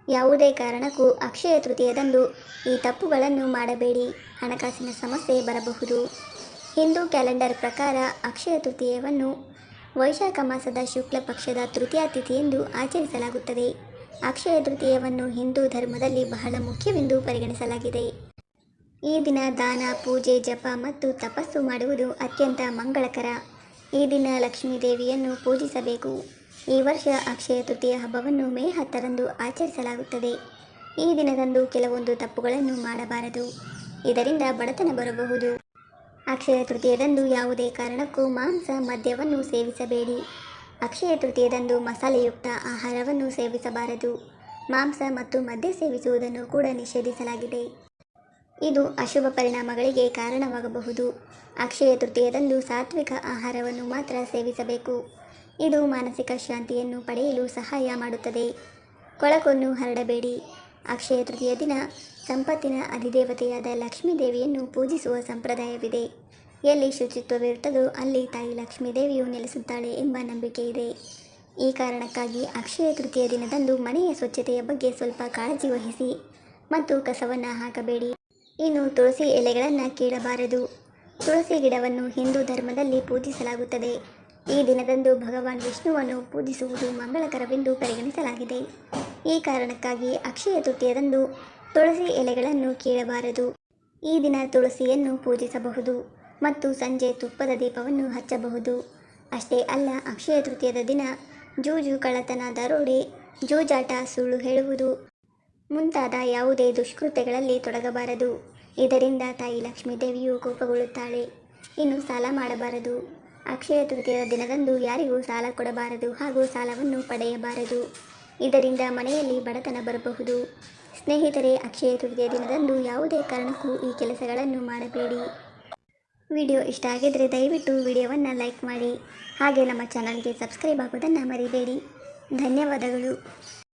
ಯಾವುದೇ ಕಾರಣಕ್ಕೂ ಅಕ್ಷಯ ತೃತೀಯದಂದು ಈ ತಪ್ಪುಗಳನ್ನು ಮಾಡಬೇಡಿ, ಹಣಕಾಸಿನ ಸಮಸ್ಯೆ ಬರಬಹುದು. ಹಿಂದೂ ಕ್ಯಾಲೆಂಡರ್ ಪ್ರಕಾರ ಅಕ್ಷಯ ತೃತೀಯವನ್ನು ವೈಶಾಖ ಮಾಸದ ಶುಕ್ಲ ಪಕ್ಷದ ತೃತೀಯ ತಿಥಿಯೆಂದು ಆಚರಿಸಲಾಗುತ್ತದೆ. ಅಕ್ಷಯ ತೃತೀಯವನ್ನು ಹಿಂದೂ ಧರ್ಮದಲ್ಲಿ ಬಹಳ ಮುಖ್ಯವೆಂದು ಪರಿಗಣಿಸಲಾಗಿದೆ. ಈ ದಿನ ದಾನ, ಪೂಜೆ, ಜಪ ಮತ್ತು ತಪಸ್ಸು ಮಾಡುವುದು ಅತ್ಯಂತ ಮಂಗಳಕರ. ಈ ದಿನ ಲಕ್ಷ್ಮೀ ದೇವಿಯನ್ನು ಪೂಜಿಸಬೇಕು. ಈ ವರ್ಷ ಅಕ್ಷಯ ತೃತೀಯ ಹಬ್ಬವನ್ನು ಮೇ 10ರಂದು ಆಚರಿಸಲಾಗುತ್ತದೆ. ಈ ದಿನದಂದು ಕೆಲವೊಂದು ತಪ್ಪುಗಳನ್ನು ಮಾಡಬಾರದು, ಇದರಿಂದ ಬಡತನ ಬರಬಹುದು. ಅಕ್ಷಯ ತೃತೀಯದಂದು ಯಾವುದೇ ಕಾರಣಕ್ಕೂ ಮಾಂಸ, ಮದ್ಯವನ್ನು ಸೇವಿಸಬೇಡಿ. ಅಕ್ಷಯ ತೃತೀಯದಂದು ಮಸಾಲೆಯುಕ್ತ ಆಹಾರವನ್ನು ಸೇವಿಸಬಾರದು. ಮಾಂಸ ಮತ್ತು ಮದ್ಯ ಸೇವಿಸುವುದನ್ನು ಕೂಡ ನಿಷೇಧಿಸಲಾಗಿದೆ. ಇದು ಅಶುಭ ಪರಿಣಾಮಗಳಿಗೆ ಕಾರಣವಾಗಬಹುದು. ಅಕ್ಷಯ ತೃತೀಯದಂದು ಸಾತ್ವಿಕ ಆಹಾರವನ್ನು ಮಾತ್ರ ಸೇವಿಸಬೇಕು. ಇದು ಮಾನಸಿಕ ಶಾಂತಿಯನ್ನು ಪಡೆಯಲು ಸಹಾಯ ಮಾಡುತ್ತದೆ. ಕೊಳಕನ್ನು ಹರಡಬೇಡಿ. ಅಕ್ಷಯ ತೃತೀಯ ದಿನ ಸಂಪತ್ತಿನ ಅಧಿದೇವತೆಯಾದ ಲಕ್ಷ್ಮೀ ದೇವಿಯನ್ನು ಪೂಜಿಸುವ ಸಂಪ್ರದಾಯವಿದೆ. ಎಲ್ಲಿ ಶುಚಿತ್ವವಿರುತ್ತದೋ ಅಲ್ಲಿ ತಾಯಿ ಲಕ್ಷ್ಮೀ ದೇವಿಯು ನೆಲೆಸುತ್ತಾಳೆ ಎಂಬ ನಂಬಿಕೆ ಇದೆ. ಈ ಕಾರಣಕ್ಕಾಗಿ ಅಕ್ಷಯ ತೃತೀಯ ದಿನದಂದು ಮನೆಯ ಸ್ವಚ್ಛತೆಯ ಬಗ್ಗೆ ಸ್ವಲ್ಪ ಕಾಳಜಿ ವಹಿಸಿ ಮತ್ತು ಕಸವನ್ನು ಹಾಕಬೇಡಿ. ಇನ್ನು ತುಳಸಿ ಎಲೆಗಳನ್ನು ಕೀಳಬಾರದು. ತುಳಸಿ ಗಿಡವನ್ನು ಹಿಂದೂ ಧರ್ಮದಲ್ಲಿ ಪೂಜಿಸಲಾಗುತ್ತದೆ. ಈ ದಿನದಂದು ಭಗವಾನ್ ವಿಷ್ಣುವನ್ನು ಪೂಜಿಸುವುದು ಮಂಗಳಕರವೆಂದು ಪರಿಗಣಿಸಲಾಗಿದೆ. ಈ ಕಾರಣಕ್ಕಾಗಿ ಅಕ್ಷಯ ತೃತೀಯದಂದು ತುಳಸಿ ಎಲೆಗಳನ್ನು ಕೀಳಬಾರದು. ಈ ದಿನ ತುಳಸಿಯನ್ನು ಪೂಜಿಸಬಹುದು ಮತ್ತು ಸಂಜೆ ತುಪ್ಪದ ದೀಪವನ್ನು ಹಚ್ಚಬಹುದು. ಅಷ್ಟೇ ಅಲ್ಲ, ಅಕ್ಷಯ ತೃತೀಯದ ದಿನ ಜೂಜು, ಕಳ್ಳತನ, ದರೋಡೆ, ಜೂಜಾಟ, ಸುಳ್ಳು ಹೇಳುವುದು ಮುಂತಾದ ಯಾವುದೇ ದುಷ್ಕೃತ್ಯಗಳಲ್ಲಿ ತೊಡಗಬಾರದು. ಇದರಿಂದ ತಾಯಿ ಲಕ್ಷ್ಮೀ ದೇವಿಯು ಕೋಪಗೊಳ್ಳುತ್ತಾಳೆ. ಇನ್ನು ಸಾಲ ಮಾಡಬಾರದು. ಅಕ್ಷಯ ತೃತೀಯದ ದಿನದಂದು ಯಾರಿಗೂ ಸಾಲ ಕೊಡಬಾರದು ಹಾಗೂ ಸಾಲವನ್ನು ಪಡೆಯಬಾರದು. ಇದರಿಂದ ಮನೆಯಲ್ಲಿ ಬಡತನ ಬರಬಹುದು. ಸ್ನೇಹಿತರೆ, ಅಕ್ಷಯ ತೃತೀಯ ದಿನದಂದು ಯಾವುದೇ ಕಾರಣಕ್ಕೂ ಈ ಕೆಲಸಗಳನ್ನು ಮಾಡಬೇಡಿ. ವಿಡಿಯೋ ಇಷ್ಟ ಆಗಿದ್ದರೆ ದಯವಿಟ್ಟು ವಿಡಿಯೋವನ್ನು ಲೈಕ್ ಮಾಡಿ. ಹಾಗೆ ನಮ್ಮ ಚಾನಲ್ಗೆ ಸಬ್ಸ್ಕ್ರೈಬ್ ಆಗೋದನ್ನು ಮರಿಬೇಡಿ. ಧನ್ಯವಾದಗಳು.